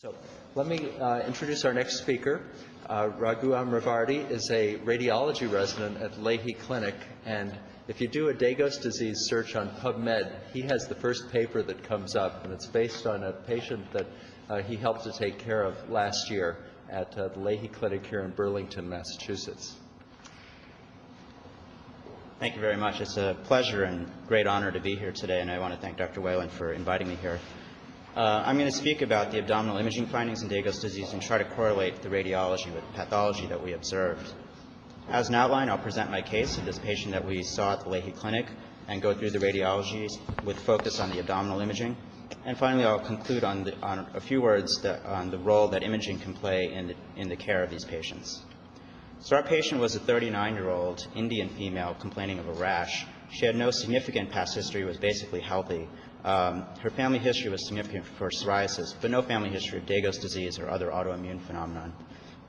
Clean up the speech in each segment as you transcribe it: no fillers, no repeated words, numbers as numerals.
So let me introduce our next speaker. Raghu Amaravadi is a radiology resident at Leahy Clinic, and if you do a Degos disease search on PubMed, he has the first paper that comes up, and it's based on a patient that he helped to take care of last year at the Leahy Clinic here in Burlington, Massachusetts. Thank you very much. It's a pleasure and great honor to be here today, and I want to thank Dr. Whalen for inviting me here. I'm going to speak about the abdominal imaging findings in Degos disease and try to correlate the radiology with the pathology that we observed. As an outline, I'll present my case of this patient that we saw at the Leahy Clinic and go through the radiology with focus on the abdominal imaging. And finally, I'll conclude on a few words on the role that imaging can play in the care of these patients. So our patient was a 39-year-old Indian female complaining of a rash. She had no significant past history, was basically healthy. Her family history was significant for psoriasis, but no family history of Degos disease or other autoimmune phenomenon.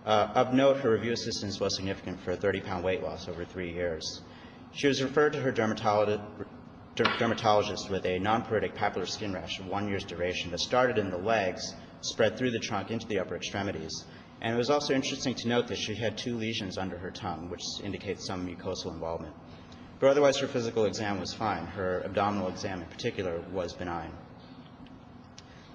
Of note, her review assistance was significant for a 30-pound weight loss over 3 years. She was referred to her dermatologist with a non-pruritic papular skin rash of 1 year's duration that started in the legs, spread through the trunk into the upper extremities. And it was also interesting to note that she had 2 lesions under her tongue, which indicates some mucosal involvement. But otherwise, her physical exam was fine. Her abdominal exam in particular was benign.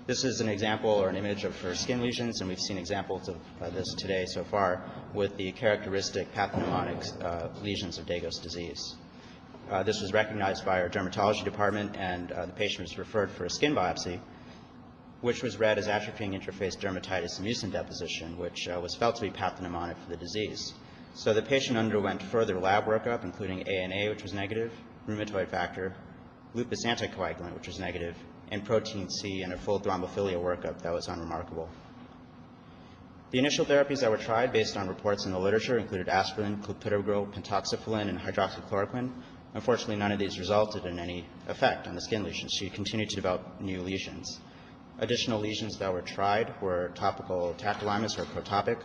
This is an example or an image of her skin lesions, and we've seen examples of this today so far with the characteristic pathognomonic lesions of Degos disease. This was recognized by our dermatology department, and the patient was referred for a skin biopsy, which was read as atrophying interface dermatitis and mucin deposition, which was felt to be pathognomonic for the disease. So the patient underwent further lab workup, including ANA, which was negative, rheumatoid factor, lupus anticoagulant, which was negative, and protein C, and a full thrombophilia workup that was unremarkable. The initial therapies that were tried based on reports in the literature included aspirin, clopidogrel, pentoxiflin, and hydroxychloroquine. Unfortunately, none of these resulted in any effect on the skin lesions. She continued to develop new lesions. Additional lesions that were tried were topical tacrolimus or protopic,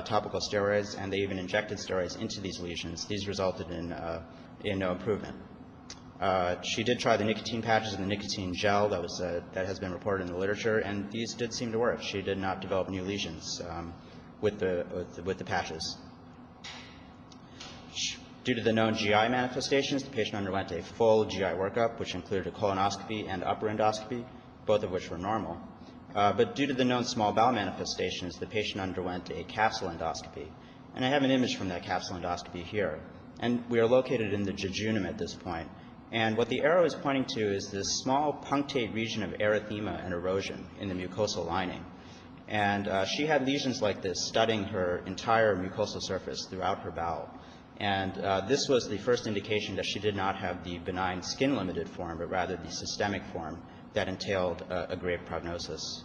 topical steroids, and they even injected steroids into these lesions. These resulted in no improvement. She did try the nicotine patches and the nicotine gel that has been reported in the literature, and these did seem to work. She did not develop new lesions with the patches. Due to the known GI manifestations, the patient underwent a full GI workup, which included a colonoscopy and upper endoscopy, both of which were normal. But due to the known small bowel manifestations, the patient underwent a capsule endoscopy. And I have an image from that capsule endoscopy here. And we are located in the jejunum at this point. And what the arrow is pointing to is this small punctate region of erythema and erosion in the mucosal lining. And she had lesions like this studding her entire mucosal surface throughout her bowel. And this was the first indication that she did not have the benign skin-limited form, but rather the systemic form that entailed a grave prognosis.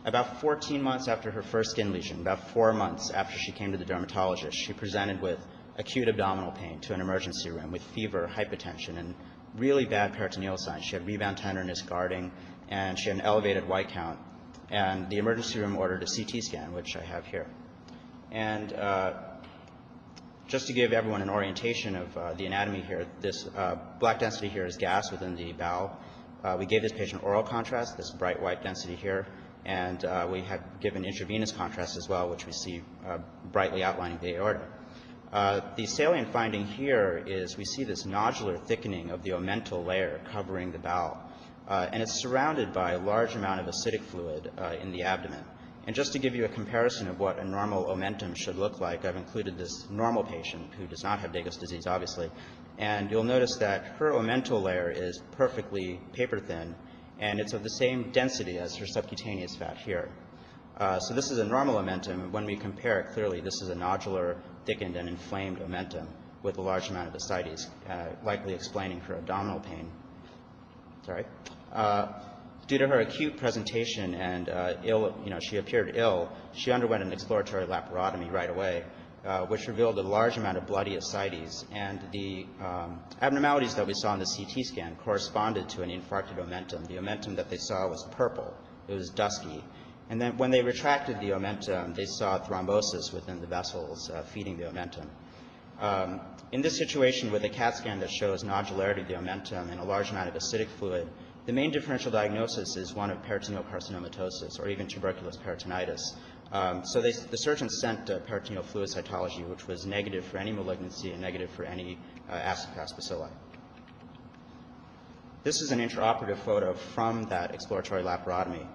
About 14 months after her first skin lesion, about 4 months after she came to the dermatologist, she presented with acute abdominal pain to an emergency room with fever, hypotension, and really bad peritoneal signs. She had rebound tenderness, guarding, and she had an elevated white count. And the emergency room ordered a CT scan, which I have here. And just to give everyone an orientation of the anatomy here, this black density here is gas within the bowel. We gave this patient oral contrast, this bright white density here, and we have given intravenous contrast as well, which we see brightly outlining the aorta. The salient finding here is we see this nodular thickening of the omental layer covering the bowel, and it's surrounded by a large amount of acidic fluid in the abdomen. And just to give you a comparison of what a normal omentum should look like, I've included this normal patient who does not have Degos disease, obviously. And you'll notice that her omental layer is perfectly paper thin, and it's of the same density as her subcutaneous fat here. So this is a normal omentum. When we compare it, clearly this is a nodular, thickened, and inflamed omentum with a large amount of ascites, likely explaining her abdominal pain. Sorry. Due to her acute presentation and she appeared ill, she underwent an exploratory laparotomy right away, which revealed a large amount of bloody ascites, and the abnormalities that we saw in the CT scan corresponded to an infarcted omentum. The omentum that they saw was purple. It was dusky. And then when they retracted the omentum, they saw thrombosis within the vessels feeding the omentum. In this situation with a CAT scan that shows nodularity of the omentum and a large amount of acidic fluid, The main differential diagnosis is one of peritoneal carcinomatosis or even tuberculous peritonitis. So the surgeon sent peritoneal fluid cytology, which was negative for any malignancy and negative for any acid-fast bacilli. This is an intraoperative photo from that exploratory laparotomy.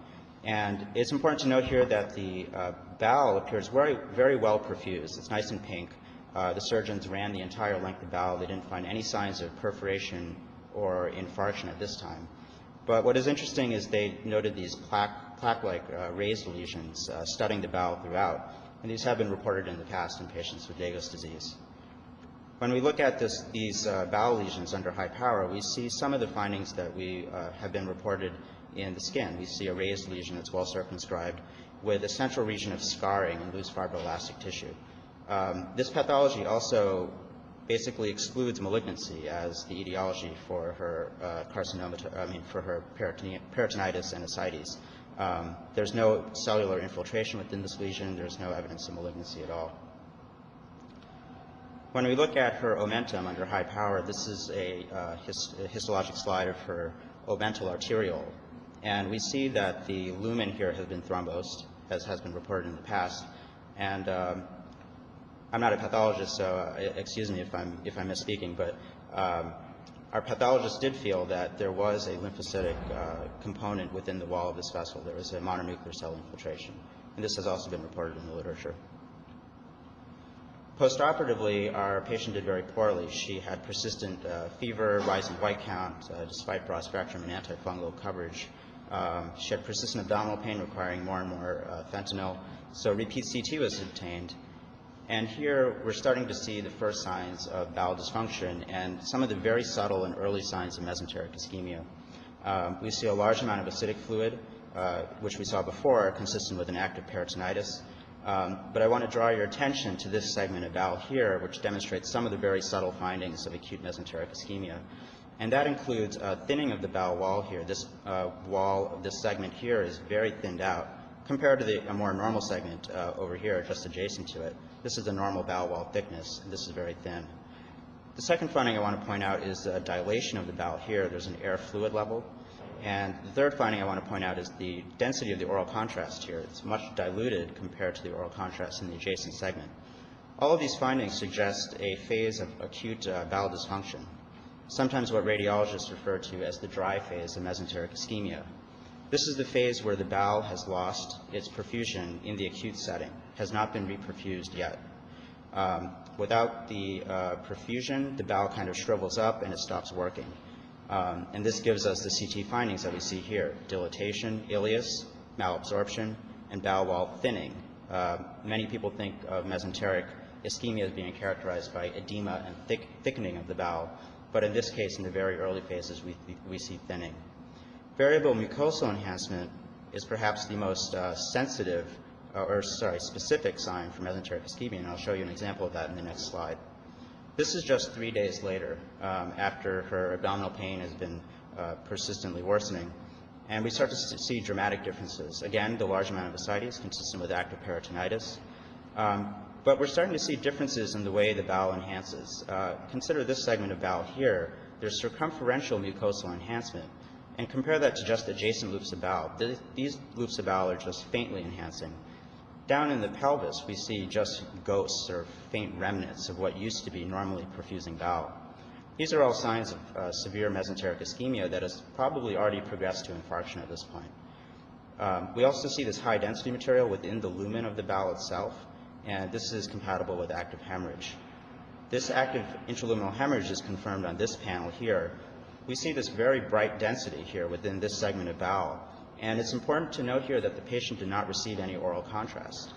And it's important to note here that the bowel appears very, very well perfused. It's nice and pink. The surgeons ran the entire length of bowel. They didn't find any signs of perforation or infarction at this time. But what is interesting is they noted these plaque-like raised lesions studding the bowel throughout. And these have been reported in the past in patients with Degos disease. When we look at these bowel lesions under high power, we see some of the findings that we have been reported in the skin. We see a raised lesion that's well circumscribed with a central region of scarring and loose fibroelastic tissue. This pathology also basically excludes malignancy as the etiology for her for her peritonitis and ascites. There's no cellular infiltration within this lesion. There's no evidence of malignancy at all. When we look at her omentum under high power, this is a histologic slide of her omental arteriole. And we see that the lumen here has been thrombosed, as has been reported in the past. And I'm not a pathologist, so excuse me if I'm misspeaking, but our pathologist did feel that there was a lymphocytic component within the wall of this vessel. There was a mononuclear cell infiltration. And this has also been reported in the literature. Postoperatively, our patient did very poorly. She had persistent fever, rising white count, despite broad spectrum and antifungal coverage. She had persistent abdominal pain requiring more and more fentanyl. So repeat CT was obtained. And here we're starting to see the first signs of bowel dysfunction and some of the very subtle and early signs of mesenteric ischemia. We see a large amount of acidic fluid, which we saw before, consistent with an active peritonitis. But I want to draw your attention to this segment of bowel here, which demonstrates some of the very subtle findings of acute mesenteric ischemia. And that includes thinning of the bowel wall here. This wall of this segment here is very thinned out compared to a more normal segment over here, just adjacent to it. This is the normal bowel wall thickness, and this is very thin. The second finding I want to point out is the dilation of the bowel here. There's an air fluid level. And the third finding I want to point out is the density of the oral contrast here. It's much diluted compared to the oral contrast in the adjacent segment. All of these findings suggest a phase of acute bowel dysfunction, sometimes what radiologists refer to as the dry phase of mesenteric ischemia. This is the phase where the bowel has lost its perfusion in the acute setting, has not been reperfused yet. Without the perfusion, the bowel kind of shrivels up and it stops working. And this gives us the CT findings that we see here: dilatation, ileus, malabsorption, and bowel wall thinning. Many people think of mesenteric ischemia as being characterized by edema and thickening of the bowel, but in this case, in the very early phases, we see thinning. Variable mucosal enhancement is perhaps the most specific sign for mesenteric ischemia, and I'll show you an example of that in the next slide. This is just 3 days later, after her abdominal pain has been persistently worsening, and we start to see dramatic differences. Again, the large amount of ascites consistent with active peritonitis, but we're starting to see differences in the way the bowel enhances. Consider this segment of bowel here. There's circumferential mucosal enhancement, and compare that to just adjacent loops of bowel. These loops of bowel are just faintly enhancing. Down in the pelvis, we see just ghosts or faint remnants of what used to be normally perfusing bowel. These are all signs of severe mesenteric ischemia that has probably already progressed to infarction at this point. We also see this high-density material within the lumen of the bowel itself, and this is compatible with active hemorrhage. This active intraluminal hemorrhage is confirmed on this panel here. We see this very bright density here within this segment of bowel. And it's important to note here that the patient did not receive any oral contrast.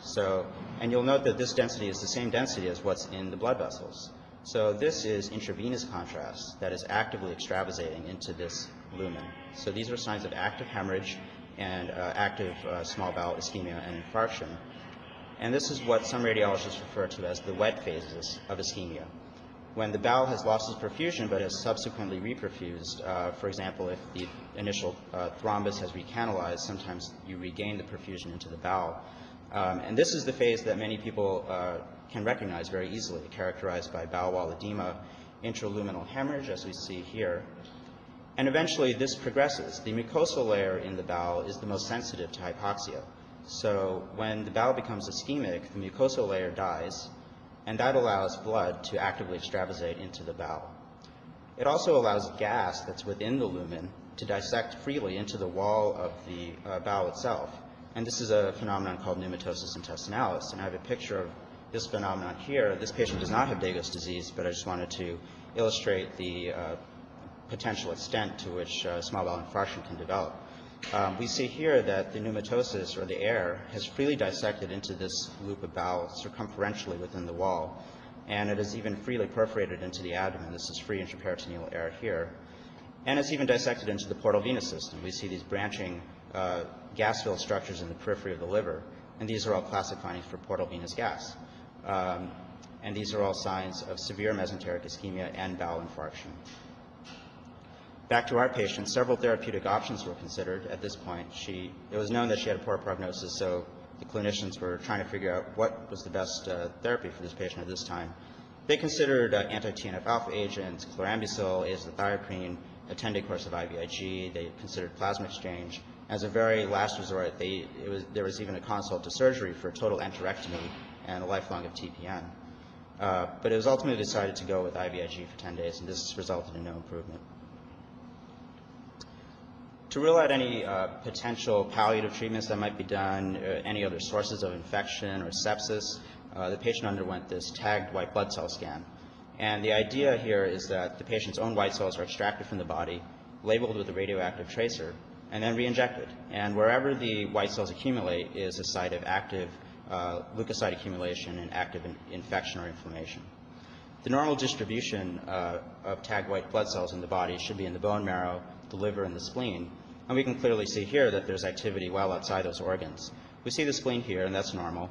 And you'll note that this density is the same density as what's in the blood vessels. So this is intravenous contrast that is actively extravasating into this lumen. So these are signs of active hemorrhage and active small bowel ischemia and infarction. And this is what some radiologists refer to as the wet phases of ischemia. When the bowel has lost its perfusion but has subsequently reperfused, for example, if the initial thrombus has recanalized, sometimes you regain the perfusion into the bowel. And this is the phase that many people can recognize very easily, characterized by bowel wall edema, intraluminal hemorrhage, as we see here, And eventually this progresses. The mucosal layer in the bowel is the most sensitive to hypoxia. So when the bowel becomes ischemic, the mucosal layer dies, and that allows blood to actively extravasate into the bowel. It also allows gas that's within the lumen to dissect freely into the wall of the bowel itself. And this is a phenomenon called pneumatosis intestinalis. And I have a picture of this phenomenon here. This patient does not have Degos disease, but I just wanted to illustrate the potential extent to which small bowel infarction can develop. We see here that the pneumatosis, or the air, has freely dissected into this loop of bowel circumferentially within the wall, and it is even freely perforated into the abdomen. This is free intraperitoneal air here. And it's even dissected into the portal venous system. We see these branching gas-filled structures in the periphery of the liver, and these are all classic findings for portal venous gas. And these are all signs of severe mesenteric ischemia and bowel infarction. Back to our patient, several therapeutic options were considered at this point. It was known that she had a poor prognosis, so the clinicians were trying to figure out what was the best therapy for this patient at this time. They considered anti-TNF-alpha agents, chlorambucil, azathioprine, a 10-day course of IVIG. They considered plasma exchange. As a very last resort, there was even a consult to surgery for total enterectomy and a lifelong of TPN. But it was ultimately decided to go with IVIG for 10 days, and this resulted in no improvement. To rule out any potential palliative treatments that might be done, any other sources of infection or sepsis, the patient underwent this tagged white blood cell scan. And the idea here is that the patient's own white cells are extracted from the body, labeled with a radioactive tracer, and then re-injected. And wherever the white cells accumulate is a site of active leukocyte accumulation and active infection or inflammation. The normal distribution of tagged white blood cells in the body should be in the bone marrow, the liver, and the spleen. And we can clearly see here that there's activity well outside those organs. We see the spleen here, and that's normal.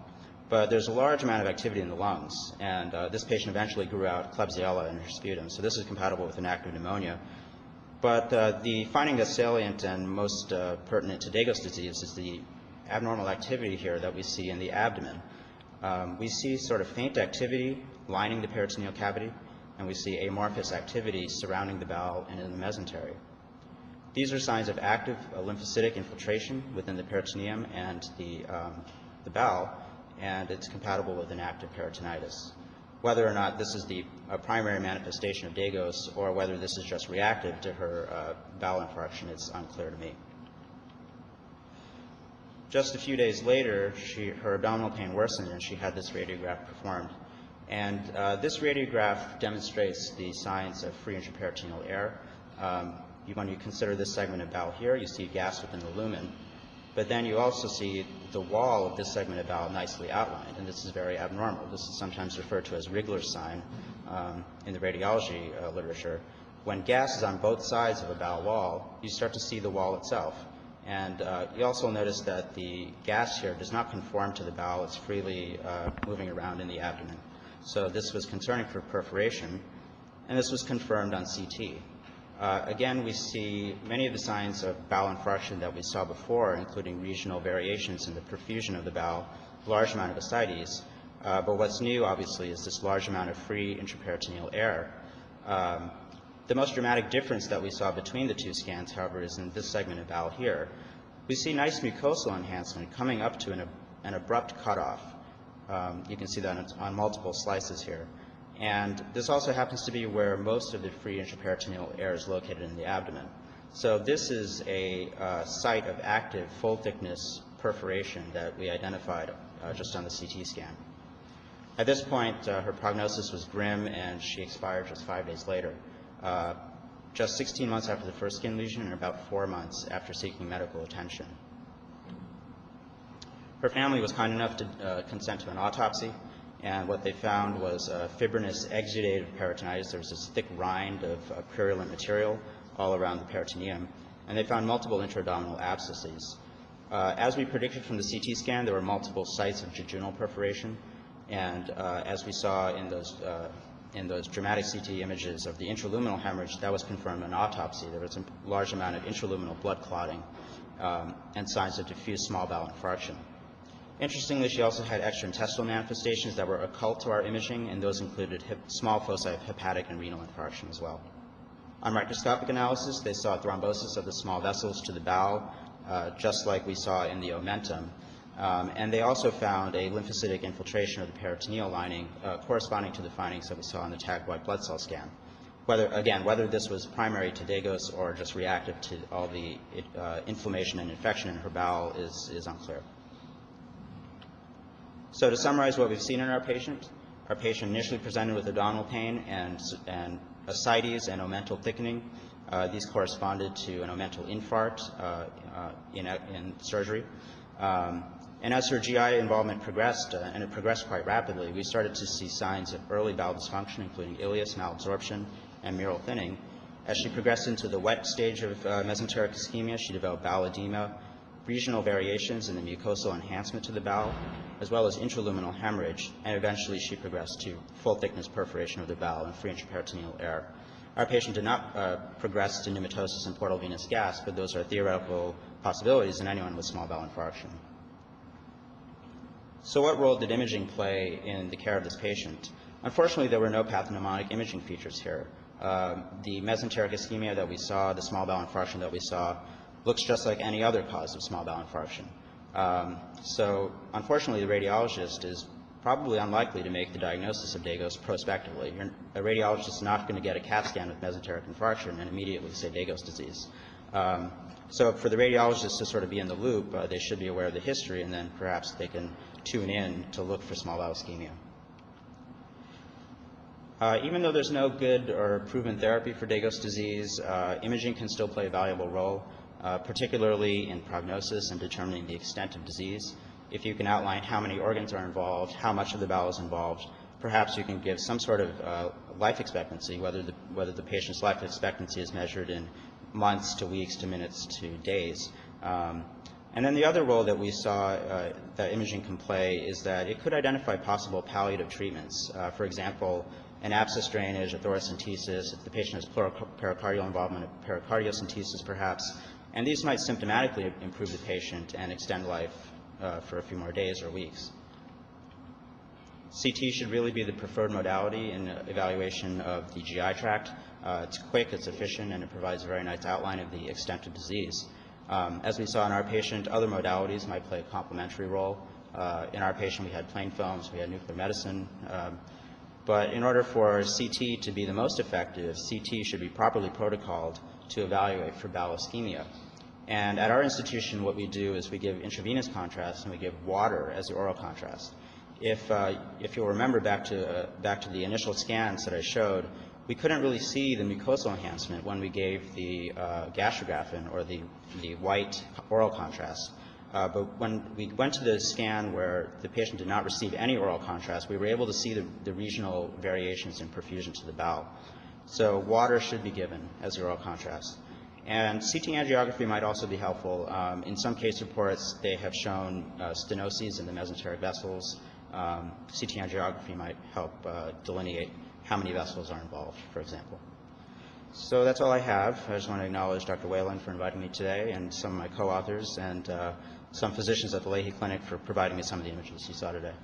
But there's a large amount of activity in the lungs. And this patient eventually grew out Klebsiella in her sputum. So this is compatible with an active pneumonia. But the finding that's salient and most pertinent to Degos disease is the abnormal activity here that we see in the abdomen. We see sort of faint activity lining the peritoneal cavity, and we see amorphous activity surrounding the bowel and in the mesentery. These are signs of active lymphocytic infiltration within the peritoneum and the bowel, and it's compatible with an active peritonitis. Whether or not this is the primary manifestation of Degos or whether this is just reactive to her bowel infarction, it's unclear to me. Just a few days later, her abdominal pain worsened and she had this radiograph performed. And this radiograph demonstrates the signs of free intraperitoneal air. When you consider this segment of bowel here, you see gas within the lumen. But then you also see the wall of this segment of bowel nicely outlined, and this is very abnormal. This is sometimes referred to as Wrigler's sign in the radiology literature. When gas is on both sides of a bowel wall, you start to see the wall itself. And you also notice that the gas here does not conform to the bowel. It's freely moving around in the abdomen. So this was concerning for perforation, and this was confirmed on CT. Again, we see many of the signs of bowel infarction that we saw before, including regional variations in the perfusion of the bowel, large amount of ascites. But what's new, obviously, is this large amount of free intraperitoneal air. The most dramatic difference that we saw between the two scans, however, is in this segment of bowel here. We see nice mucosal enhancement coming up to an abrupt cutoff. You can see that on multiple slices here. And this also happens to be where most of the free intraperitoneal air is located in the abdomen. So this is a site of active full-thickness perforation that we identified just on the CT scan. At this point, her prognosis was grim, and she expired just 5 days later, just 16 months after the first skin lesion and about 4 months after seeking medical attention. Her family was kind enough to consent to an autopsy. And what they found was fibrinous exudative peritonitis. There was this thick rind of purulent material all around the peritoneum. And they found multiple intra-abdominal abscesses. As we predicted from the CT scan, there were multiple sites of jejunal perforation. And as we saw in those dramatic CT images of the intraluminal hemorrhage, that was confirmed in autopsy. There was a large amount of intraluminal blood clotting and signs of diffuse small bowel infarction. Interestingly, she also had extraintestinal manifestations that were occult to our imaging, and those included small foci of hepatic and renal infarction as well. On microscopic analysis, they saw thrombosis of the small vessels to the bowel, just like we saw in the omentum. And they also found a lymphocytic infiltration of the peritoneal lining corresponding to the findings that we saw in the tagged white blood cell scan. Whether this was primary to Degos or just reactive to all the inflammation and infection in her bowel is unclear. So to summarize what we've seen in our patient initially presented with abdominal pain and ascites and omental thickening. These corresponded to an omental infarct in surgery. And as her GI involvement progressed, and it progressed quite rapidly, we started to see signs of early bowel dysfunction, including ileus, malabsorption, and mural thinning. As she progressed into the wet stage of mesenteric ischemia, she developed bowel edema, regional variations in the mucosal enhancement to the bowel, as well as intraluminal hemorrhage, and eventually she progressed to full thickness perforation of the bowel and free intraperitoneal air. Our patient did not progress to pneumatosis and portal venous gas, but those are theoretical possibilities in anyone with small bowel infarction. So what role did imaging play in the care of this patient? Unfortunately, there were no pathognomonic imaging features here. The mesenteric ischemia that we saw, the small bowel infarction that we saw, looks just like any other cause of small bowel infarction. So unfortunately, the radiologist is probably unlikely to make the diagnosis of Degos prospectively. A radiologist is not going to get a CAT scan with mesenteric infarction and immediately say Degos disease. So for the radiologist to sort of be in the loop, they should be aware of the history, and then perhaps they can tune in to look for small bowel ischemia. Even though there's no good or proven therapy for Degos disease, imaging can still play a valuable role, particularly in prognosis and determining the extent of disease. If you can outline how many organs are involved, how much of the bowel is involved, perhaps you can give some sort of life expectancy, whether the patient's life expectancy is measured in months to weeks to minutes to days. And then the other role that we saw that imaging can play is that it could identify possible palliative treatments. For example, an abscess drainage, a thoracentesis, if the patient has pericardial involvement, a pericardiocentesis perhaps, and these might symptomatically improve the patient and extend life for a few more days or weeks. CT should really be the preferred modality in evaluation of the GI tract. It's quick, it's efficient, and it provides a very nice outline of the extent of disease. As we saw in our patient, other modalities might play a complementary role. In our patient, we had plain films, we had nuclear medicine. But in order for CT to be the most effective, CT should be properly protocoled to evaluate for bowel ischemia. And at our institution, what we do is we give intravenous contrast and we give water as the oral contrast. If you'll remember back to the initial scans that I showed, we couldn't really see the mucosal enhancement when we gave the gastrographin or the white oral contrast. But when we went to the scan where the patient did not receive any oral contrast, we were able to see the regional variations in perfusion to the bowel. So water should be given as the oral contrast. And CT angiography might also be helpful. In some case reports, they have shown stenoses in the mesenteric vessels. CT angiography might help delineate how many vessels are involved, for example. So that's all I have. I just want to acknowledge Dr. Whalen for inviting me today, and some of my co-authors, and some physicians at the Leahy Clinic for providing me some of the images you saw today.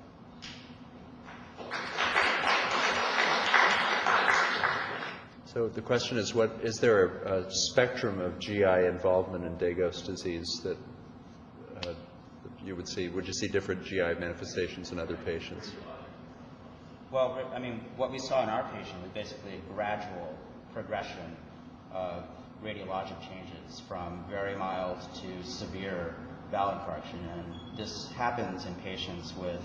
So the question is, is there a spectrum of GI involvement in Degos disease that you would see? Would you see different GI manifestations in other patients? Well, I mean, what we saw in our patient was basically a gradual progression of radiologic changes from very mild to severe bowel infarction, and this happens in patients with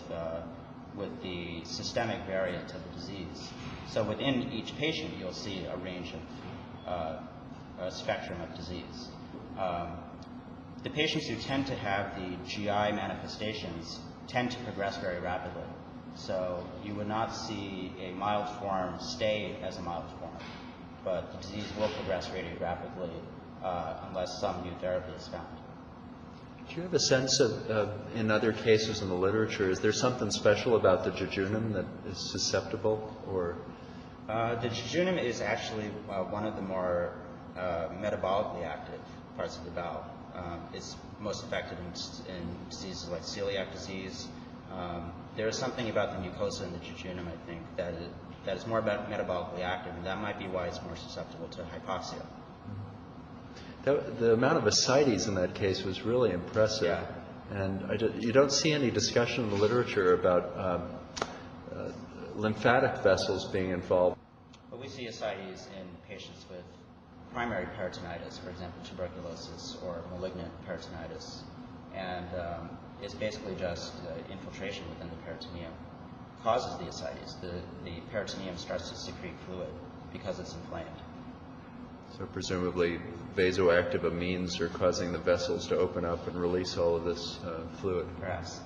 the systemic variant of the disease. So within each patient, you'll see a range of a spectrum of disease. The patients who tend to have the GI manifestations tend to progress very rapidly. So you would not see a mild form stay as a mild form, but the disease will progress really rapidly unless some new therapy is found. Do you have a sense of, in other cases in the literature, is there something special about the jejunum that is susceptible, or? The jejunum is actually one of the more metabolically active parts of the bowel. It's most affected in diseases like celiac disease. There is something about the mucosa in the jejunum, I think, that that is more metabolically active, and that might be why it's more susceptible to hypoxia. The amount of ascites in that case was really impressive. Yeah. And you don't see any discussion in the literature about lymphatic vessels being involved. But we see ascites in patients with primary peritonitis, for example, tuberculosis or malignant peritonitis. And it's basically just infiltration within the peritoneum causes the ascites. The peritoneum starts to secrete fluid because it's inflamed. So presumably vasoactive amines are causing the vessels to open up and release all of this fluid. Perhaps.